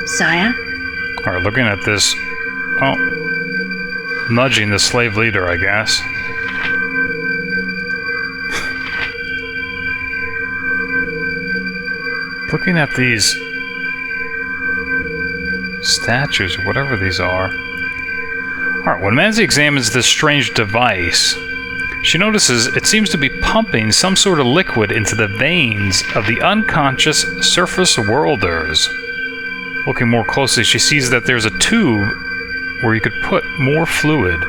Sire? Alright, looking at this... Oh. Nudging the slave leader, I guess. Looking at these... statues, or whatever these are. Alright, when Manzi examines this strange device, she notices it seems to be pumping some sort of liquid into the veins of the unconscious surface worlders. Looking more closely, she sees that there's a tube where you could put more fluid.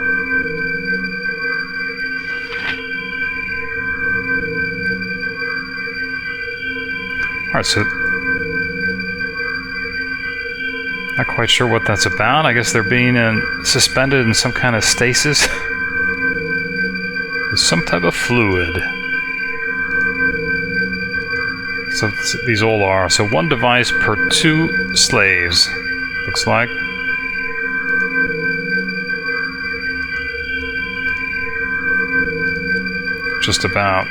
Alright, so... not quite sure what that's about. I guess they're being suspended in some kind of stasis. With some type of fluid. So these all are. So one device per 2 slaves. Looks like. Just about.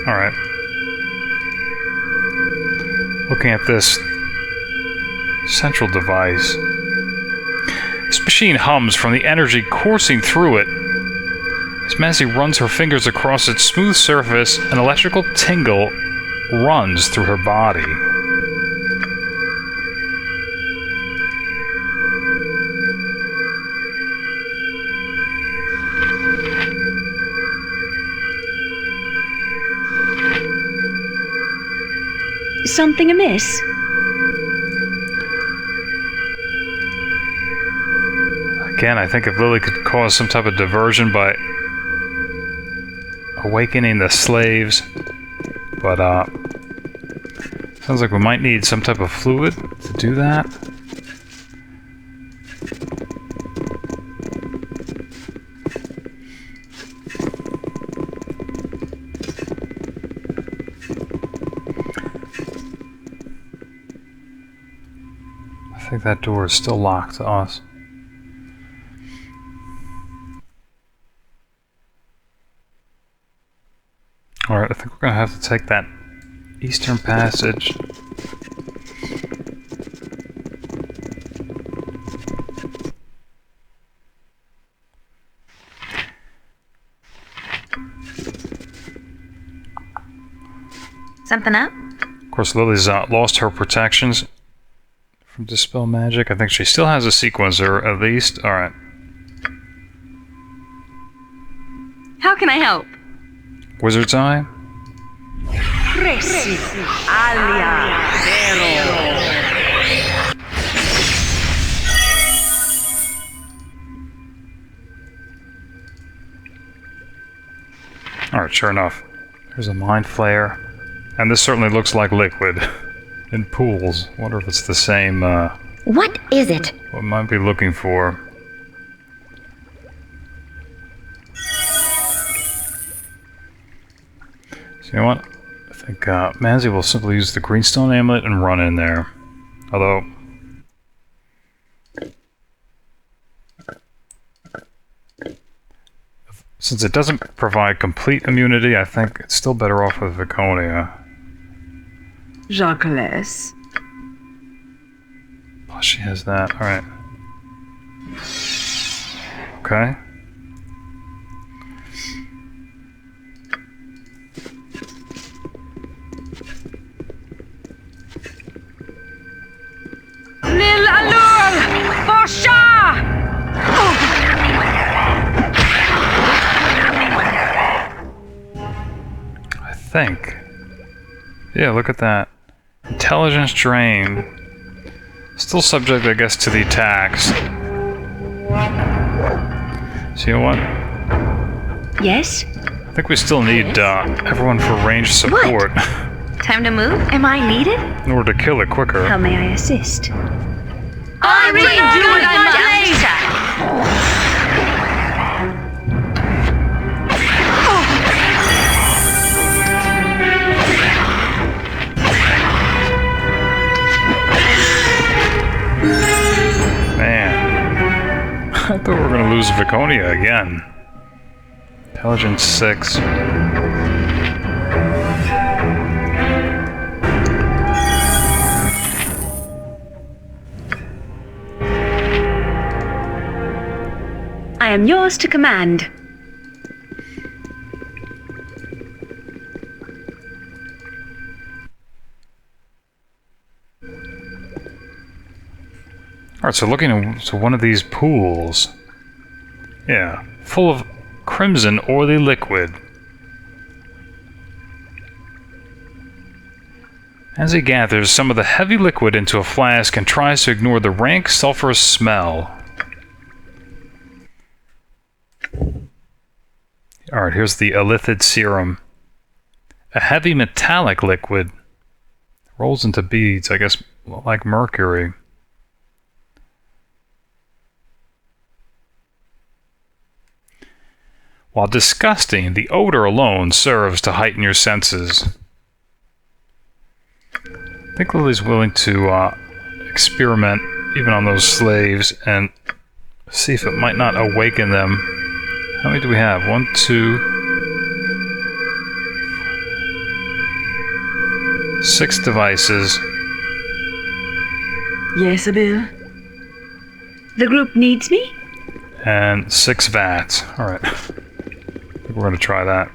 Alright. Looking at this central device. This machine hums from the energy coursing through it. As Manzi runs her fingers across its smooth surface, an electrical tingle runs through her body. Something amiss? Again, I think if Lilly could cause some type of diversion by awakening the slaves, but sounds like we might need some type of fluid to do that. I think that door is still locked to us. Alright, I think we're gonna have to take that eastern passage. Something up? Of course, Lilly's lost her protections from Dispel Magic. I think she still has a sequencer, at least. Alright. How can I help? Wizard's Eye? Alright, sure enough. There's a mind flare. And this certainly looks like liquid. In pools. Wonder if it's the same, What is it? what might be looking for. So you know what? I think Manzi will simply use the Greenstone Amulet and run in there. Although... since it doesn't provide complete immunity, I think it's still better off with Viconia. Circlets. Plus she has that. Alright. Okay. Lil Allure! For Shah! I think. Yeah, look at that. Intelligence drain. Still subject, I guess, to the attacks. So you know what? Yes? I think we still need everyone for range support Time to move? Am I needed? in order to kill it quicker. How may I assist? I really do what I must. Man. I thought we were going to lose Viconia again. Intelligence 6. I am yours to command. Alright, so looking into one of these pools. Yeah, full of crimson oily liquid. As he gathers some of the heavy liquid into a flask and tries to ignore the rank, sulfurous smell. Alright, here's the Illithid serum. A heavy metallic liquid. Rolls into beads, I guess, like mercury. While disgusting, the odor alone serves to heighten your senses. I think Lilly's willing to experiment even on those slaves and see if it might not awaken them. How many do we have? 1, 2... 6 devices. Yes, Abil. The group needs me? And 6 vats. Alright. I think we're going to try that.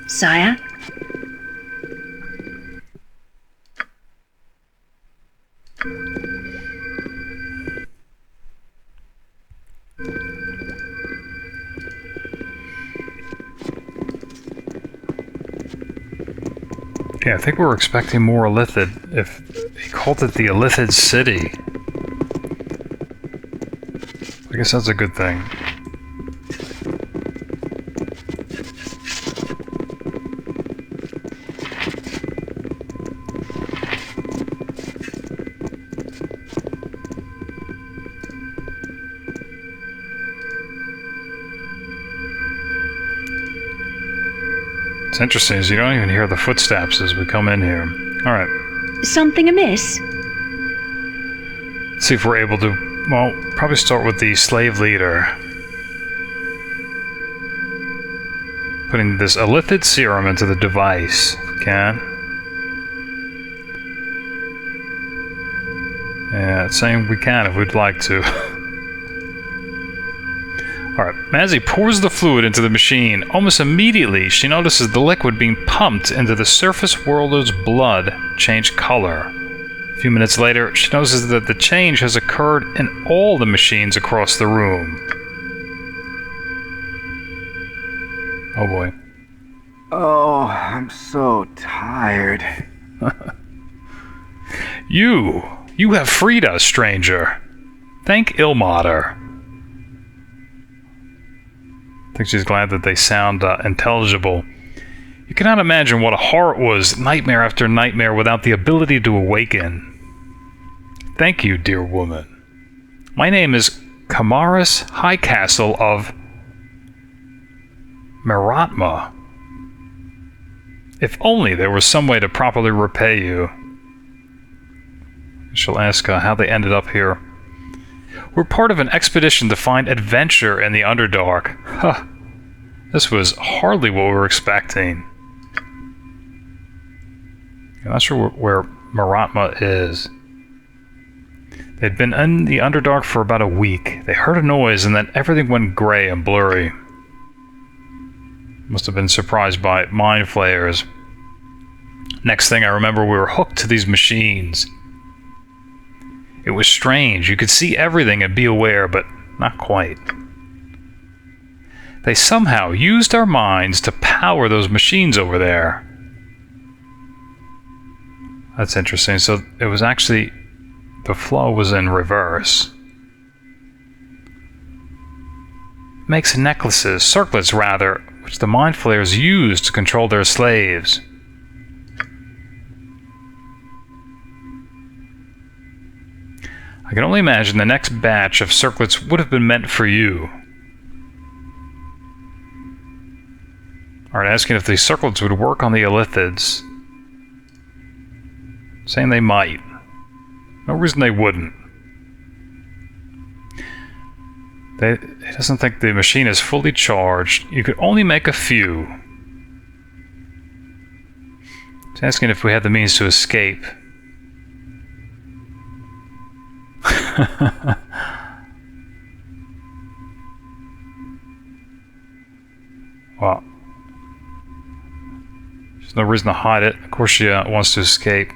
Sire? Yeah, I think we were expecting more Illithid. If he called it the Illithid City, I guess that's a good thing. It's interesting, is you don't even hear the footsteps as we come in here. Alright. Something amiss? See if we're able to, well, probably start with the slave leader. Putting this Illithid serum into the device, if we can. Yeah, it's saying we can if we'd like to. Alright, as he pours the fluid into the machine, almost immediately she notices the liquid being pumped into the surface worlder's blood change color. A few minutes later, she notices that the change has occurred in all the machines across the room. Oh boy. Oh, I'm so tired. You have freed us, stranger. Thank Ilmater. I think she's glad that they sound intelligible. You cannot imagine what a horror it was, nightmare after nightmare, without the ability to awaken. Thank you, dear woman. My name is Camaris Highcastle of Maratma. If only there was some way to properly repay you. I shall ask how they ended up here. We're part of an expedition to find adventure in the Underdark. Huh. This was hardly what we were expecting. I'm not sure where Maratma is. They'd been in the Underdark for about a week. They heard a noise and then everything went gray and blurry. Must have been surprised by mind flayers. Next thing I remember, we were hooked to these machines. It was strange. You could see everything and be aware, but not quite. They somehow used our minds to power those machines over there. That's interesting. So it was actually... the flow was in reverse. Makes necklaces, circlets rather, which the mind flayers used to control their slaves. I can only imagine the next batch of circlets would have been meant for you. Alright, asking if these circlets would work on the Illithids. Saying they might. No reason they wouldn't. He doesn't think the machine is fully charged. You could only make a few. He's asking if we had the means to escape. Well, there's no reason to hide it. Of course she wants to escape.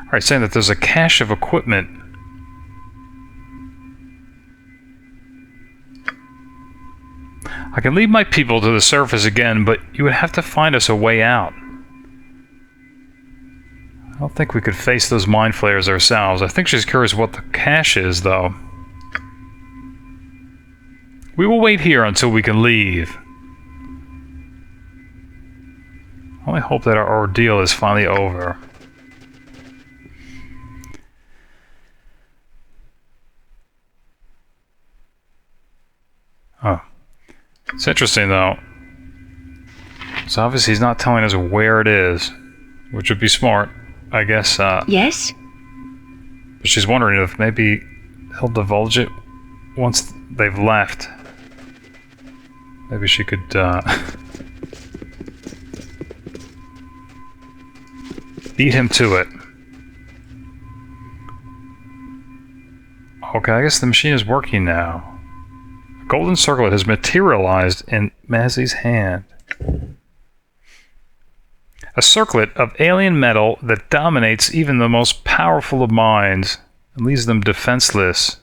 Alright, saying that there's a cache of equipment. I can lead my people to the surface again, but you would have to find us a way out. I don't think we could face those mind flayers ourselves. I think she's curious what the cache is, though. We will wait here until we can leave. I only hope that our ordeal is finally over. Oh. It's interesting, though. So obviously he's not telling us where it is, which would be smart, I guess. Yes? But she's wondering if maybe he'll divulge it once they've left. Maybe she could, beat him to it. Okay, I guess the machine is working now. A golden circlet has materialized in Mazzy's hand. A circlet of alien metal that dominates even the most powerful of minds and leaves them defenseless.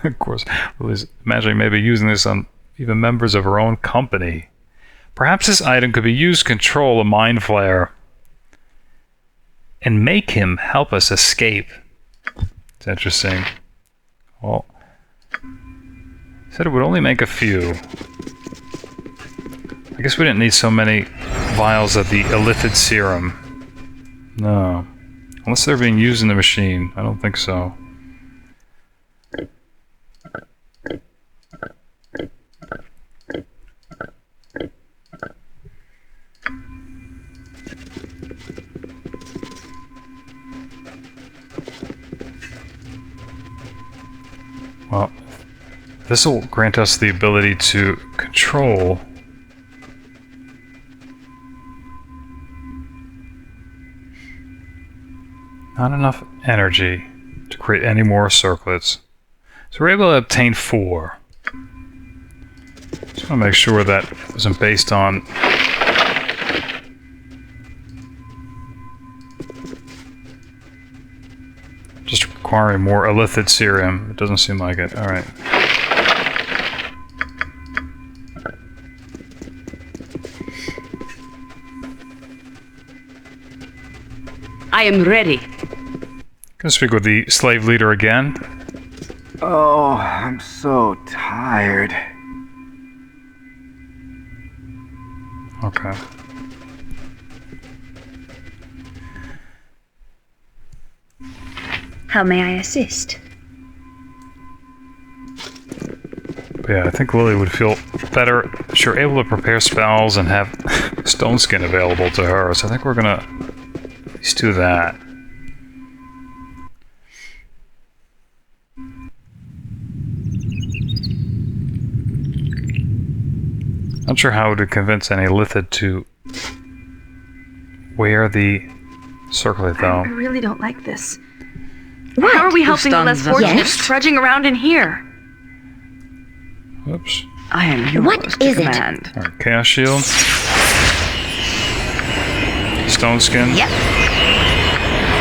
Of course, Lily's imagining maybe using this on even members of her own company. Perhaps this item could be used to control a mind flayer and make him help us escape. It's interesting. Well, he said it would only make a few. I guess we didn't need so many vials of the Illithid serum. No. Unless they're being used in the machine. I don't think so. Well, this will grant us the ability to control not enough energy to create any more circlets. So we're able to obtain 4. Just want to make sure that it wasn't based on just requiring more Illithid serum. It doesn't seem like it. Alright. I am ready. Gonna speak with the slave leader again. Oh, I'm so tired. Okay. How may I assist? But yeah, I think Lily would feel better if she were able to prepare spells and have stone skin available to her. So I think we're gonna at least do that. Not sure how to convince any Illithid to wear the circlet, though. I really don't like this. What? How are we helping the less fortunate Yes? trudging around in here? Whoops. I am yours What to is it? command. Alright, Chaos Shield. Stone Skin. Yep.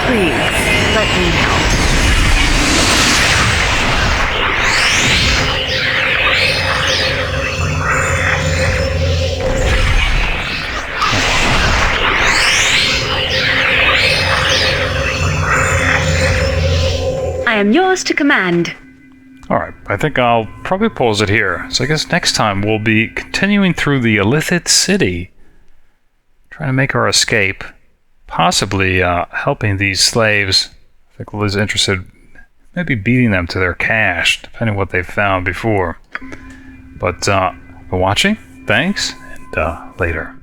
Please, let me help. I am yours to command. Alright, I think I'll probably pause it here. So I guess next time we'll be continuing through the Illithid City, trying to make our escape, possibly helping these slaves. I think Lily's interested, maybe beating them to their cache, depending on what they've found before. But for watching, thanks, and later.